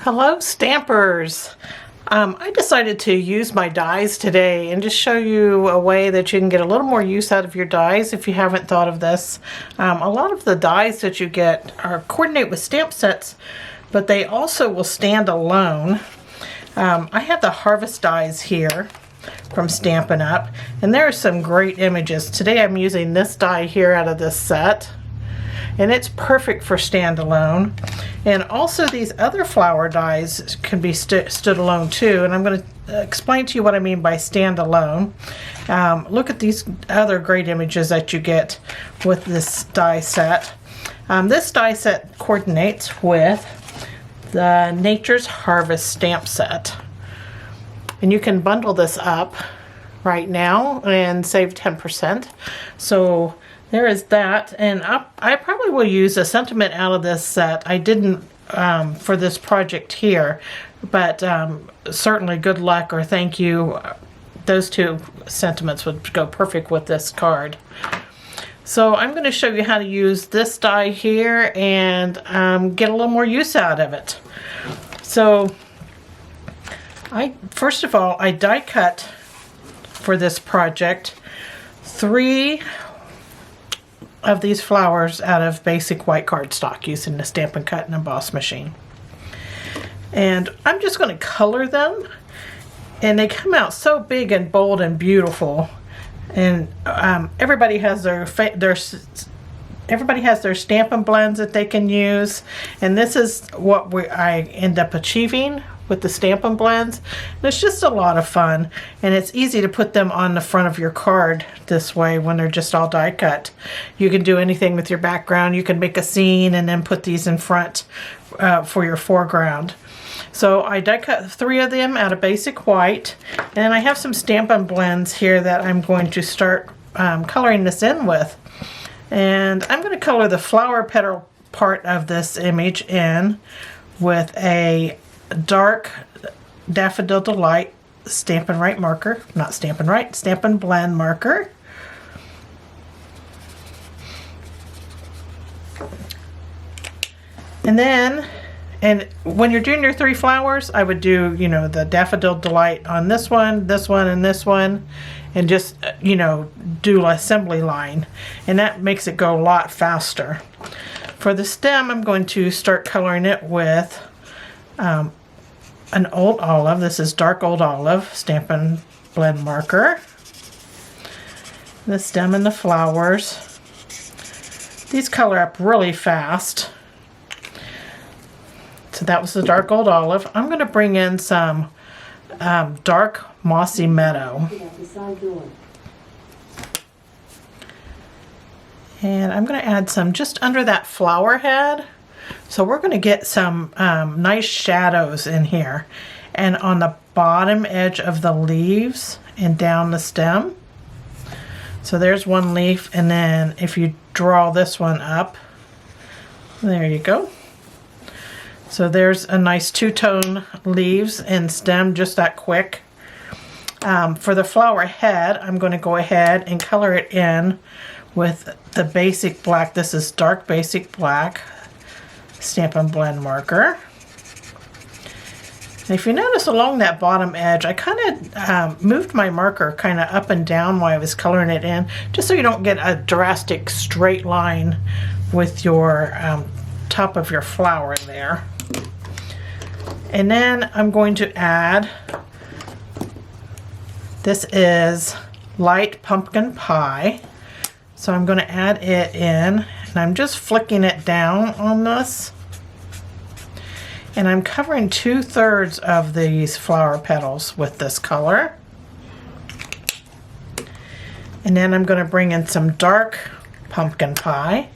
Hello Stampers! I decided to use my dies today and just show you a way that you can get a little more use out of your dies if you haven't thought of this. A lot of the dies that you get coordinate with stamp sets, but they also will stand alone. I have the Harvest dies here from Stampin' Up, and there are some great images. Today I'm using this die here out of this set, and it's perfect for standalone. And also these other flower dies can be stood alone too, and I'm going to explain to you what I mean by standalone. Look at these other great images that you get with this die set. This die set coordinates with the Nature's Harvest stamp set, and you can bundle this up right now and save 10%. So there is that, and I probably will use a sentiment out of this set. I didn't for this project here, but certainly good luck or thank you. Those two sentiments would go perfect with this card. So I'm going to show you how to use this die here and get a little more use out of it. So first of all, I die cut for this project 3 of these flowers out of basic white cardstock using the Stampin' Cut and Emboss machine. And I'm just going to color them, and they come out so big and bold and beautiful. And everybody has their Stampin' blends that they can use, and this is what I end up achieving with the Stampin' blends. And it's just a lot of fun, and it's easy to put them on the front of your card this way when they're just all die cut. You can do anything with your background. You can make a scene and then put these in front for your foreground. So I die cut 3 of them out of basic white, and I have some Stampin' blends here that I'm going to start coloring this in with. And I'm going to color the flower petal part of this image in with a dark Daffodil Delight Stampin' Right marker, not Stampin' Right, Stampin' Blend marker. And then, when you're doing your 3 flowers, I would do, the Daffodil Delight on this one, and this one, and just, do an assembly line. And that makes it go a lot faster. For the stem, I'm going to start coloring it with an Old Olive. This is dark Old Olive Stampin' Blend marker. The stem and the flowers. These color up really fast. So that was the dark Old Olive. I'm going to bring in some dark Mossy Meadow. And I'm going to add some just under that flower head. So we're going to get some nice shadows in here. And on the bottom edge of the leaves and down the stem. So there's one leaf, and then if you draw this one up, there you go. So there's a nice 2-tone leaves and stem, just that quick. For the flower head, I'm going to go ahead and color it in with the basic black. This is dark basic black Stampin' Blend marker. And if you notice along that bottom edge, I kind of moved my marker kind of up and down while I was coloring it in, just so you don't get a drastic straight line with your top of your flower there. And then I'm going to add, this is light pumpkin pie. So I'm going to add it in, and I'm just flicking it down on this. And I'm covering 2/3 of these flower petals with this color. And then I'm going to bring in some dark pumpkin pie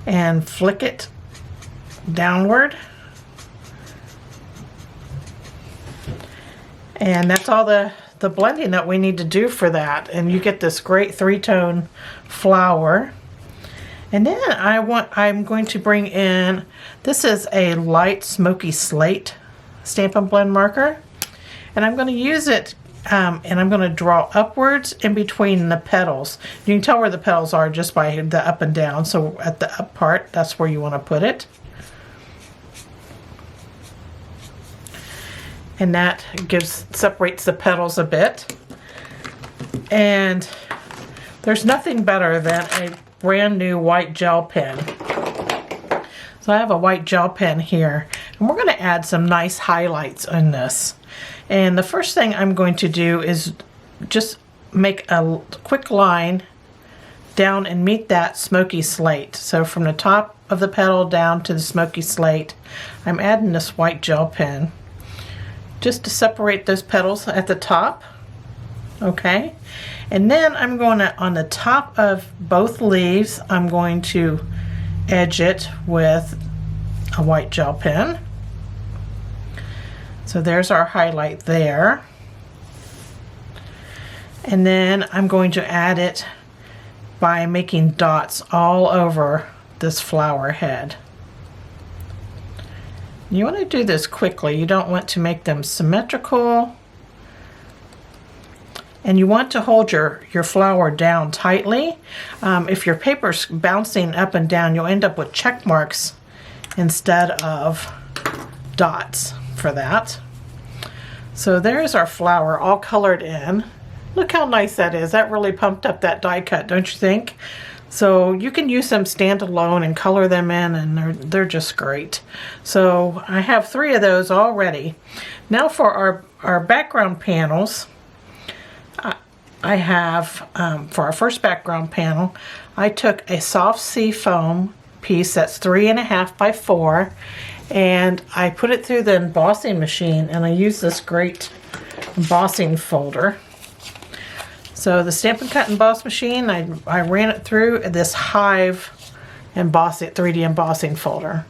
and flick it downward. And that's all the blending that we need to do for that. And you get this great 3-tone flower. And then I'm going to bring in, this is a light smoky slate Stampin' Blend marker. And I'm going to use it and I'm going to draw upwards in between the petals. You can tell where the petals are just by the up and down. So at the up part, that's where you want to put it. and that separates the petals a bit. And there's nothing better than a brand new white gel pen. So I have a white gel pen here, and we're going to add some nice highlights in this. And the first thing I'm going to do is just make a quick line down and meet that smoky slate. So from the top of the petal down to the smoky slate, I'm adding this white gel pen just to separate those petals at the top. Okay, and then I'm going to, on the top of both leaves, I'm going to edge it with a white gel pen. So there's our highlight there. And then I'm going to add it by making dots all over this flower head. You want to do this quickly. You don't want to make them symmetrical. And you want to hold your flower down tightly. If your paper's bouncing up and down, you'll end up with check marks instead of dots for that. So there's our flower all colored in. Look how nice that is. That really pumped up that die cut, don't you think? So you can use them standalone and color them in, and they're just great. So I have 3 of those already. Now for our background panels, I have, for our first background panel, I took a soft sea foam piece that's 3.5 by 4, and I put it through the embossing machine, and I use this great embossing folder. So the Stampin' Cut emboss machine, I ran it through this Hive 3D embossing folder.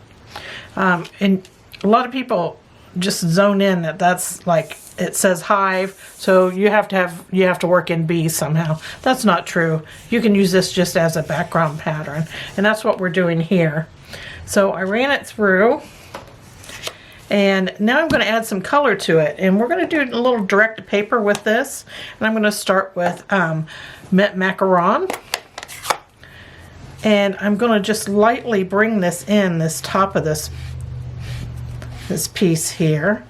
And a lot of people just zone in that's like, it says Hive, so you have to work in bees somehow. That's not true. You can use this just as a background pattern, and that's what we're doing here. So I ran it through, and now I'm going to add some color to it, and we're going to do a little direct paper with this. And I'm going to start with Mint Macaron, and I'm going to just lightly bring this in this top of this piece here.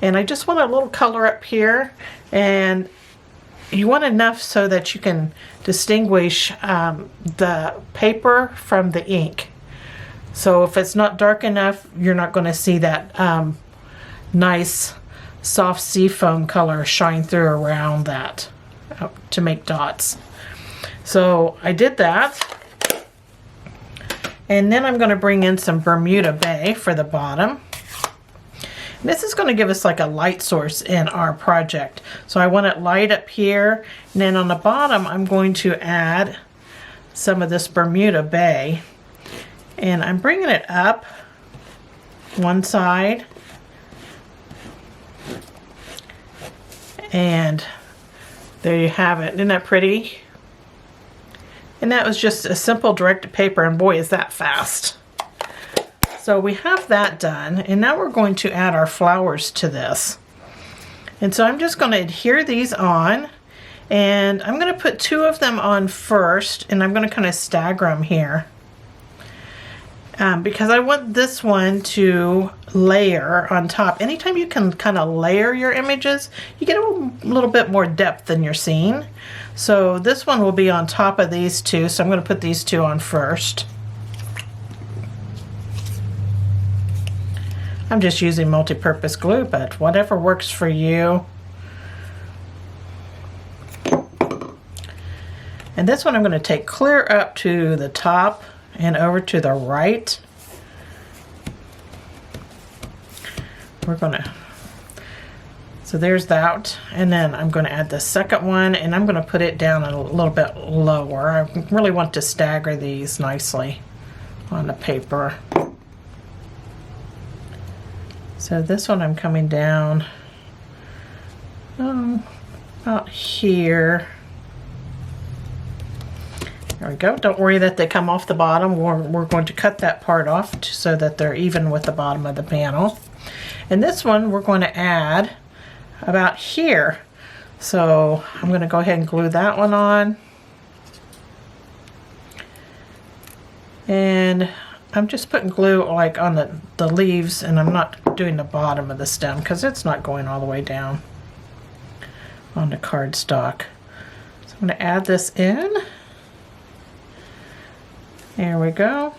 And I just want a little color up here, and you want enough so that you can distinguish the paper from the ink. So if it's not dark enough, you're not going to see that nice soft sea foam color shine through around that to make dots. So I did that, and then I'm going to bring in some Bermuda Bay for the bottom. This is going to give us like a light source in our project. So I want it light up here, and then on the bottom I'm going to add some of this Bermuda Bay. And I'm bringing it up one side, and there you have it. Isn't that pretty? And that was just a simple direct paper, and boy is that fast. So we have that done, and now we're going to add our flowers to this. And so I'm just going to adhere these on, and I'm going to put 2 of them on first, and I'm going to kind of stagger them here. Because I want this one to layer on top. Anytime you can kind of layer your images, you get a little bit more depth in your scene. So this one will be on top of these 2, so I'm going to put these 2 on first. I'm just using multi-purpose glue, but whatever works for you. And this one I'm going to take clear up to the top and over to the right. We're going to, so there's that, and then I'm going to add the second one, and I'm going to put it down a little bit lower. I really want to stagger these nicely on the paper. So this one I'm coming down about here. There we go. Don't worry that they come off the bottom. We're going to cut that part off so that they're even with the bottom of the panel. And this one we're going to add about here. So I'm going to go ahead and glue that one on. And I'm just putting glue like on the leaves, and I'm not doing the bottom of the stem because it's not going all the way down on the cardstock. So I'm going to add this in. There we go.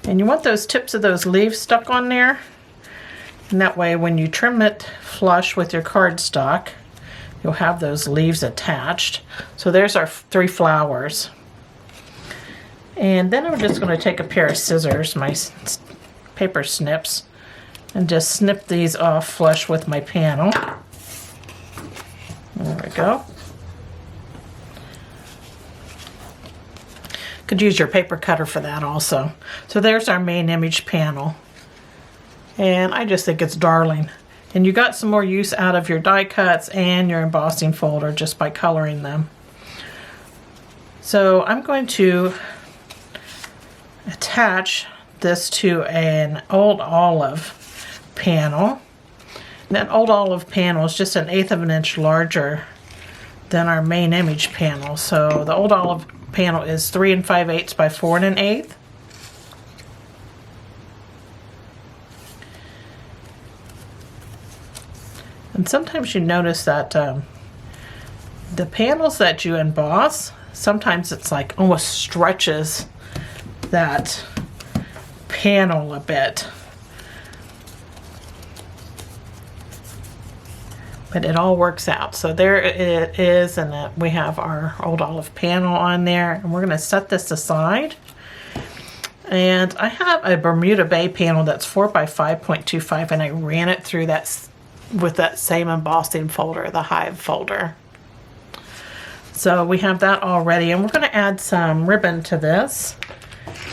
And you want those tips of those leaves stuck on there. And that way when you trim it flush with your cardstock, you'll have those leaves attached. So there's our 3 flowers. And then I'm just going to take a pair of scissors, my paper snips, and just snip these off flush with my panel. There we go. Could use your paper cutter for that also. So there's our main image panel. And I just think it's darling. And you got some more use out of your die cuts and your embossing folder just by coloring them. So I'm going to attach this to an old olive panel. And that old olive panel is just 1/8 of an inch larger than our main image panel. So the old olive panel is 3 5/8 by 4 1/8. And sometimes you notice that the panels that you emboss, sometimes it's like almost stretches that panel a bit. But it all works out. So there it is, and we have our old olive panel on there. And we're going to set this aside. And I have a Bermuda Bay panel that's 4 by 5.25, and I ran it through that with that same embossing folder, the Hive folder. So we have that all ready, and we're going to add some ribbon to this.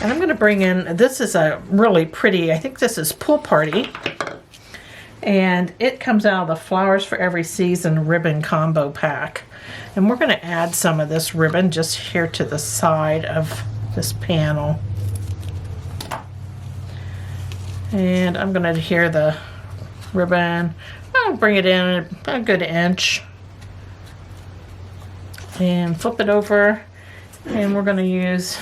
And I'm going to bring in, this is a really pretty, I think this is Pool Party. And it comes out of the Flowers for Every Season ribbon combo pack. And we're going to add some of this ribbon just here to the side of this panel. And I'm going to adhere the ribbon. I'll bring it in a good inch. And flip it over. And we're going to use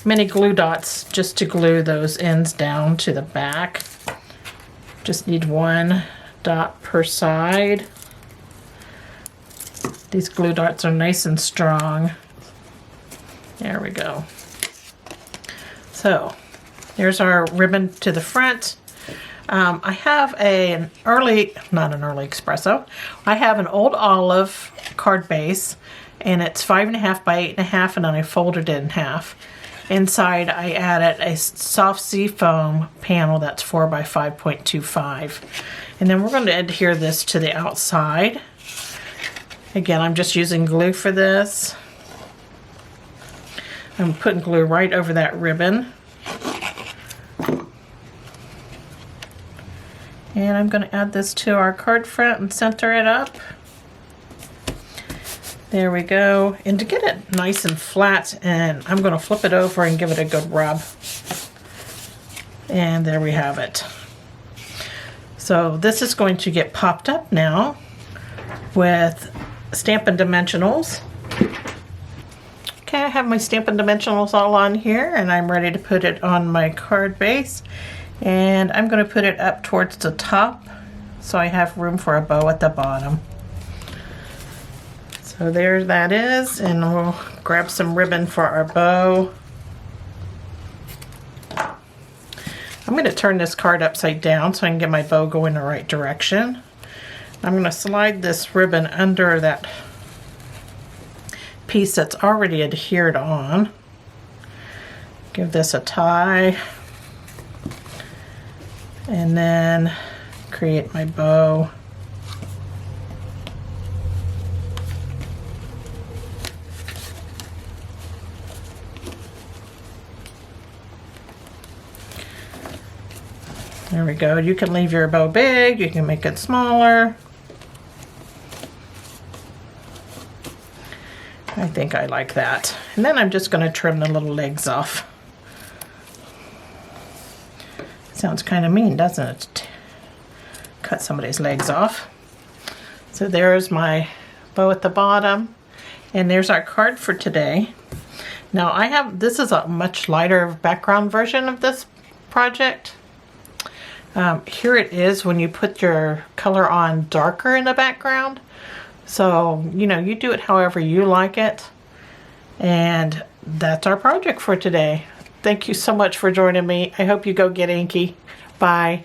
mini glue dots just to glue those ends down to the back. Just need 1 dot per side. These glue dots are nice and strong. There we go. So there's our ribbon to the front. I have not an early espresso. I have an old olive card base, and it's 5.5 by 8.5, and then I folded it in half. Inside, I added a soft sea foam panel that's 4 by 5.25. And then we're going to adhere this to the outside. Again, I'm just using glue for this. I'm putting glue right over that ribbon. And I'm going to add this to our card front and center it up. There we go. And to get it nice and flat, and I'm going to flip it over and give it a good rub. And there we have it. So this is going to get popped up now with Stampin' Dimensionals. Okay, I have my Stampin' Dimensionals all on here, and I'm ready to put it on my card base. And I'm going to put it up towards the top so I have room for a bow at the bottom. So there that is, and we'll grab some ribbon for our bow. I'm going to turn this card upside down so I can get my bow going the right direction. I'm going to slide this ribbon under that piece that's already adhered on. Give this a tie. And then create my bow. There we go. You can leave your bow big, you can make it smaller. I think I like that. And then I'm just going to trim the little legs off. Sounds kind of mean, doesn't it? Cut somebody's legs off. So there's my bow at the bottom. And there's our card for today. Now this is a much lighter background version of this project. Here it is when you put your color on darker in the background. So, you know, you do it however you like it. And that's our project for today. Thank you so much for joining me. I hope you go get inky. Bye.